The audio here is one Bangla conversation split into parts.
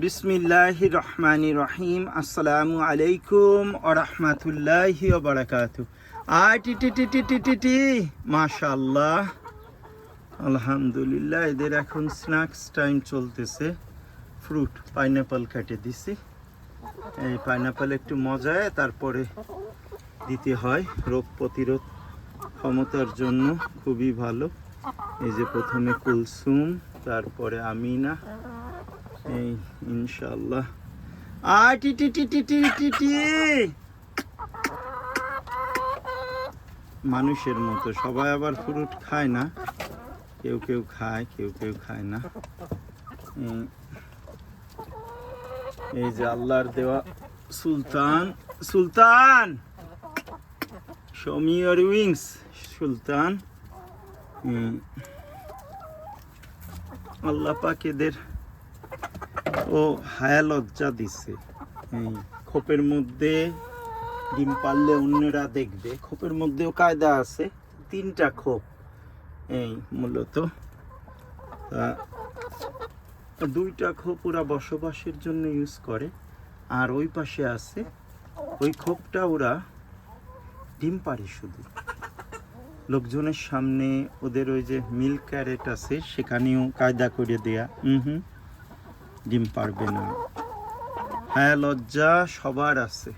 বিসমিল্লাহির রহমানির রহিম। আসসালামু আলাইকুম ওয়া রাহমাতুল্লাহি ওয়া বারাকাতুহু। টি মাশাআল্লাহ, আলহামদুলিল্লাহ। এদের এখন স্ন্যাক্স টাইম চলতেছে। ফ্রুট পাইনাপল কেটে দিছি। এই পাইনাপল একটু মজায় তারপরে দিতে হয়, রোগ প্রতিরোধ ক্ষমতার জন্য খুবই ভালো। এই যে প্রথমে কুলসুম, তারপরে আমিনা, এই ইনশাআল্লাহ। টি মানুষের মতো সবাই আবার ফ্রুট খায় না, কেউ কেউ খায়, কেউ কেউ খায় না। এই যে আল্লাহর দেওয়া সুলতান, সুলতান show me your wings সুলতান। আল্লাহ পাক এদের ও হায়া লজ্জা দিছে। এই খোপের মধ্যে ডিম পারলে অন্যরা দেখবে। খোপের মধ্যেও কায়দা আছে, 3টা খোপ এই মূলত। তা 2টা খোপ ওরা বসবাসের জন্য ইউজ করে, আর ওই পাশে আছে ওই খোপটা ওরা ডিম পারে শুধু। লোকজনের সামনে ওদের ওই যে মিল্ক ক্যারেট আছে, সেখানেও কায়দা করে দেয়া, ডিম পারবে না। হ্যাঁ, লজ্জা সবার আছে,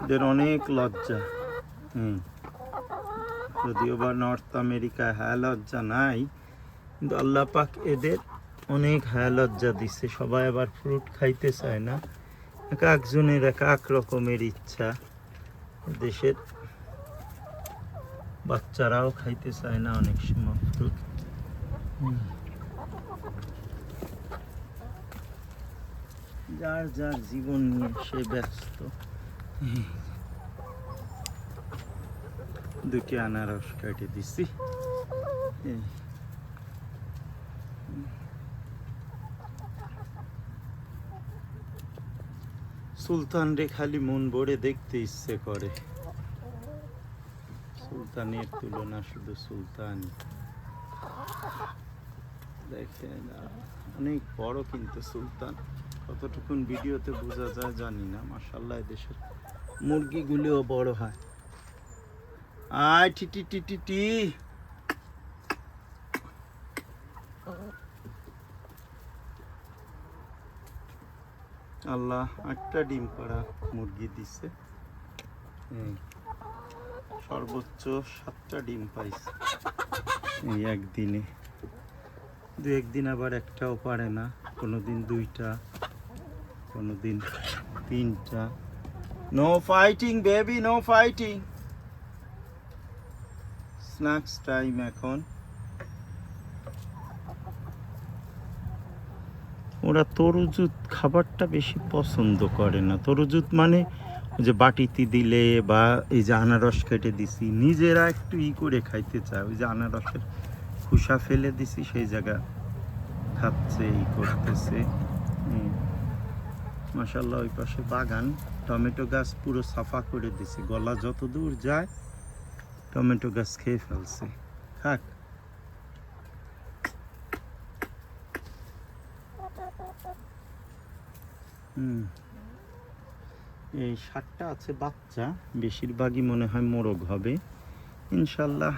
এদের অনেক লজ্জা। যদিও বা নর্থ আমেরিকায় হ্যাঁ লজ্জা নাই, কিন্তু আল্লাহ পাক এদের অনেক হ্যাঁ লজ্জা দিছে। সবাই আবার ফ্রুট খাইতে চায় না, এক একজনের এক এক রকমের ইচ্ছা। দেশের বাচ্চারাও খাইতে চায় না অনেক সময় ফ্রুট। যার যার জীবন নিয়ে সে ব্যস্ত। 2টি আনারস কেটে দিছি। সুলতান রে খালি মন ভরে দেখতে ইচ্ছে করে। সুলতানের তুলনা শুধু সুলতান। দেখেন অনেক বড় কিন্তু সুলতান, কতটুকুন ভিডিওতে বোঝা যায় জানি না। মাশাআল্লাহ, দেশের মুরগিগুলিও বড় হয়। টি আল্লাহ 8টা ডিম পাড়া মুরগি দিছে। সর্বোচ্চ 7টা ডিম পাইছে এই একদিনে। 2-1 দিন আবার একটাও পারে না, কোনোদিন 2টা, কোনোদিন 3টা। No fighting baby, no fighting. Snacks time এখন। ওরা তরুজুত খাবারটা বেশি পছন্দ করে না। তরুজুত মানে ওই যে বাটিতে দিলে, বা এই যে আনারস কেটে দিছি, নিজেরা একটু করে খাইতে চায়। ওই যে আনারসের খোসা ফেলে দিছি, সেই জায়গা খাচ্ছে, করতেছে। মাশাআল্লাহ, ওই পাশে বাগান, টমেটো গাছ পুরো সাফা করে দিছে। গলা যত দূর যায় টমেটো গাছ খেয়ে ফেলছে। খাক। এই 7টা আছে বাচ্চা, বেশিরভাগই মনে হয় মোরগ হবে ইনশাল্লাহ।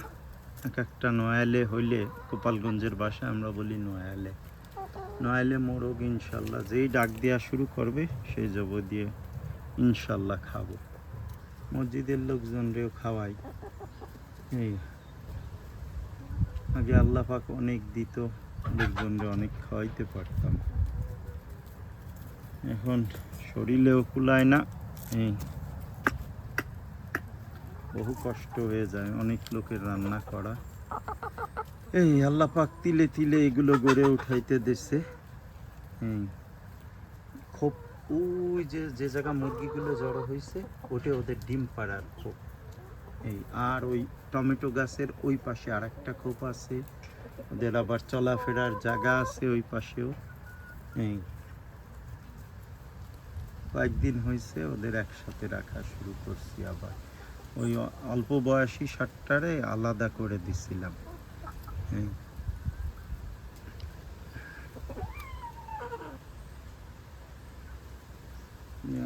এক একটা নয়ালে হইলে, গোপালগঞ্জের ভাষায় আমরা বলি নয়ালে, নয়ালে মোরগ ইনশাল্লাহ। যেই ডাক দেওয়া শুরু করবে সেই জব দিয়ে ইনশাল্লাহ খাবো। মসজিদের লোকজনরেও খাওয়াই। এই আগে আল্লাহ পাক অনেক দিত, লোকজনরে অনেক খাওয়াইতে পারতাম। এখন শরীরেও কুলায় না, এই বহু কষ্ট হয়ে যায় অনেক লোকের রান্না করা। এই আল্লাহ পাক তিলে তিলে এগুলো গড়ে উঠাইতে দিছে। খোপ ওই যে জায়গা মুরগিগুলো জড়ো হয়েছে, ওটা ওদের ডিম পাড়ার খোপ। এই আর ওই টমেটো গাছের ওই পাশে আর একটা খোপ আছে, ওদের আবার চলাফেরার জায়গা আছে ওই পাশেও। এই কয়েকদিন হয়েছে ওদের একসাথে রাখা শুরু করছি। আবার ওই অল্প বয়সী 7টারে আলাদা করে দিছিলাম।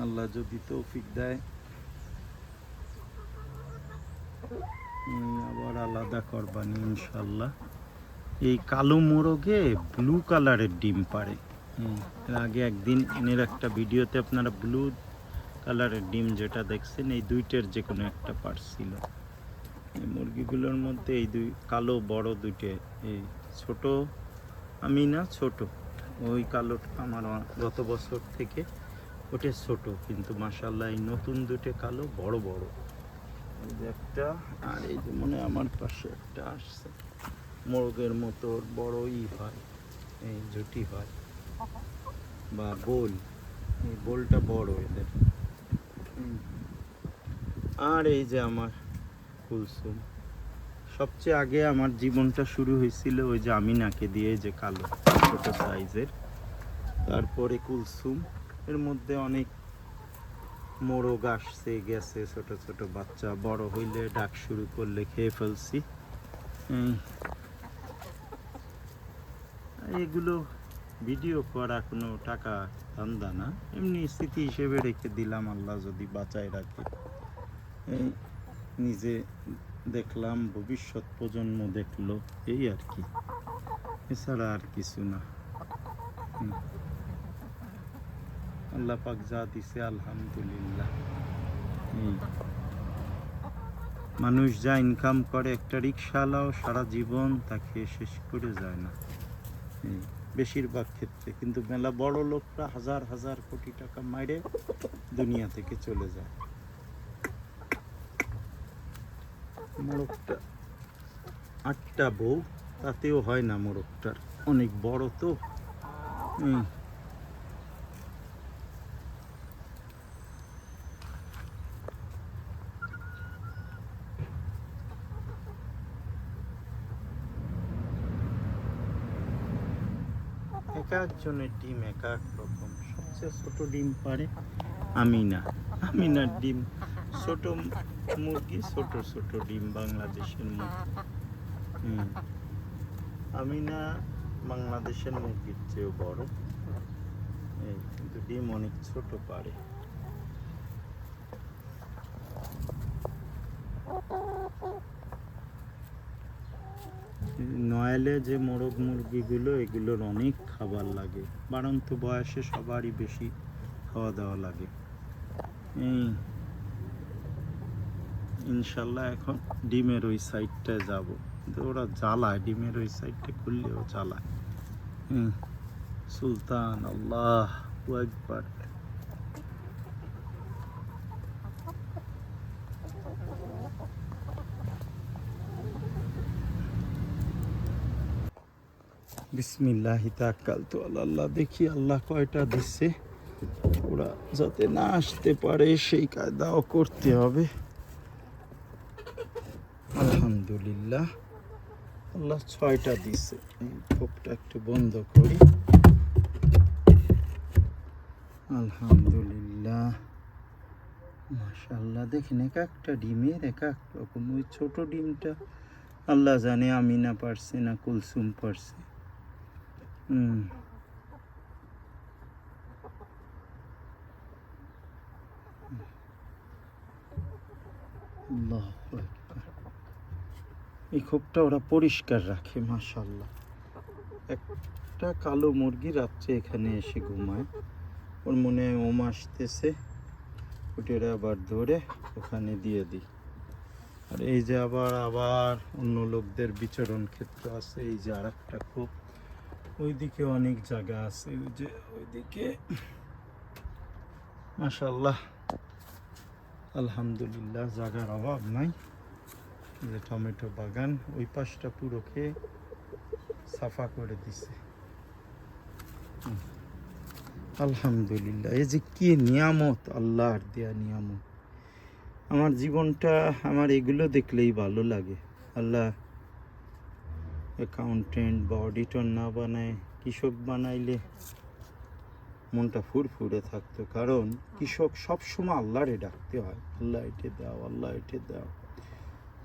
আল্লাহ যদি তৌফিক দেয় আবার আলাদা করবানি ইনশাল্লাহ। এই কালো মোরগে ব্লু কালারের ডিম পারে। এর আগে একদিন এর একটা ভিডিওতে আপনারা ব্লু কালারের ডিম যেটা দেখছেন এই দুইটার যে কোনো একটা পারছিল। এই মুরগিগুলোর মধ্যে এই দুই কালো বড় দুইটে, এই ছোট আমি না, ছোট ওই কালোটা আমার গত বছর থেকে ওটা ছোট, কিন্তু মাশাআল্লাহ এই নতুন দুটো কালো বড় বড়। এই যে একটা, আর এই যে মনে আমার পাশে একটা আসছে মোরগের মতো বড়ই হয়, এই জুটি হয় বা বোল, এই বোলটা বড় এদের। আর এই যে আমার কুলসুম, সবচেয়ে আগে আমার জীবনটা শুরু হয়েছিল ওই যে আমিনাকে দিয়ে, যে কালো ছোট সাইজের, তারপরে কুলসুম। এর মধ্যে অনেক মোরগ আসছে গেছে, ছোট ছোট বাচ্চা বড় হইলে ডাক শুরু করলে খেয়ে ফেলছি। এগুলো ভিডিও করা কোনো টাকা ধান্দা না, এমনি স্মৃতি হিসেবে রেখে দিলাম, আল্লাহ যদি বাঁচায় রাখে। এই নিজে দেখলাম, ভবিষ্যৎ প্রজন্ম দেখলো, এই আর কি, এছাড়া আর কিছু না। আল্লাহ পাক যা দিছে আলহামদুলিল্লাহ। মানুষ যা ইনকাম করে, একটা রিক্সাওয়ালাও সারা জীবন তাকে শেষ করে যায় না বেশিরভাগ ক্ষেত্রে, কিন্তু মেলা বড় লোকরা হাজার হাজার কোটি টাকা মাইরে দুনিয়া থেকে চলে যায়। মোরগটা 8টা বউ, তাতেও হয় না, মোরগটার অনেক বড় তো। এক একজনের ডিম এক এক রকম। সবচেয়ে ছোট ডিম পারে আমিনা। আমিনার ডিম ছোট, মুরগি ছোট ছোট ডিম বাংলাদেশের মধ্যে। আমিনা বাংলাদেশের মুরগির চেয়েও বড়, এই কিন্তু ডিম অনেক ছোট পারে। নয়ালে যে মোরগ মুরগিগুলো, এগুলোর অনেক খাবার লাগে, বাড়ন্ত বয়সে সবারই বেশি খাওয়া দাওয়া লাগে। ইনশাল্লাহ এখন ডিমের ওই সাইডটায় যাব, কিন্তু ওরা জ্বালায়, ডিমের ওই সাইডটা খুললেও জ্বালায়। সুলতান আল্লাহ আকবার। বিসমিল্লাহি তাওয়াক্কালতু আলাল্লাহ। দেখি আল্লাহ কয়টা দিচ্ছে, ওরা যাতে না আসতে পারে সেই কায়দাও করতে হবে। আলহামদুলিল্লাহ, আল্লাহ 6টা দিচ্ছে। এই খোপটা একটু বন্ধ করি। আলহামদুলিল্লাহ, মাশাআল্লাহ। দেখেন এক একটা ডিমের এক এক রকম। ওই ছোট ডিমটা আল্লাহ জানে আমিনা পারছে না কুলসুম পারছে। এই খোপটা ওরা পরিষ্কার রাখে মাশাআল্লাহ। একটা কালো মুরগি রাত্রে এখানে এসে ঘুমায়, ওর মনে হয় ওম আসতেছে, ওটা আবার ধরে ওখানে দিয়ে দিই। আর এই যে আবার আবার অন্য লোকদের বিচরণ ক্ষেত্র আছে। এই যে আর একটা খোপ, ওইদিকে অনেক জায়গা আছে, ওই যে ওইদিকে মাশাআল্লাহ আলহামদুলিল্লাহ জায়গার অভাব নাই। যে টমেটো বাগান, ওই পাশটা পুরো খেয়ে সাফা করে দিছে। আলহামদুলিল্লাহ, এই যে কি নিয়ামত, আল্লাহর দেয়া নিয়ামত। আমার জীবনটা আমার এগুলো দেখলেই ভালো লাগে। আল্লাহ অ্যাকাউন্টেন্ট বা অডিটর না বানায় কৃষক বানাইলে মনটা ফুরফুরে থাকতো, কারণ কৃষক সবসময় আল্লাহরে ডাকতে হয়, আল্লাহ এটে দাও, আল্লাহ এটে দাও।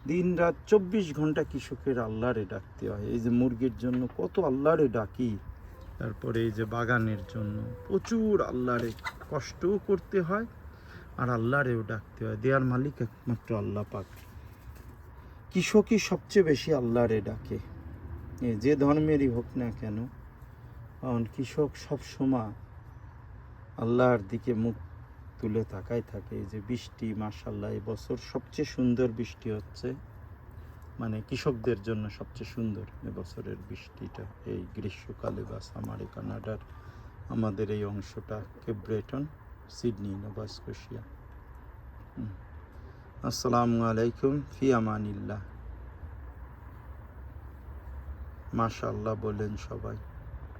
দিন রাত 24 ঘন্টা কৃষকের আল্লাহরে ডাকতে হয়। এই যে মুরগির জন্য কত আল্লাহরে ডাকি, তারপরে এই যে বাগানের জন্য প্রচুর আল্লাহরে কষ্টও করতে হয় আর আল্লাহরেও ডাকতে হয়। দেয়ার মালিক একমাত্র আল্লাহ পাক। কৃষকই সবচেয়ে বেশি আল্লাহরে ডাকে, যে ধর্মেরই হোক না কেন, কারণ কৃষক সবসময় আল্লাহর দিকে মুখ তুলে তাকাই থাকে। এই যে বৃষ্টি, মাশাআল্লাহ এই বছর সবচেয়ে সুন্দর বৃষ্টি হচ্ছে, মানে কৃষকদের জন্য সবচেয়ে সুন্দর এবছরের বৃষ্টিটা এই গ্রীষ্মকালে। বা সামারে কানাডার আমাদের এই অংশটা, কেব্রেটন, সিডনি, নোভা স্কোশিয়া। আসসালামু আলাইকুম, ফি আমানিল্লাহ। মাশাআল্লাহ বলেন সবাই।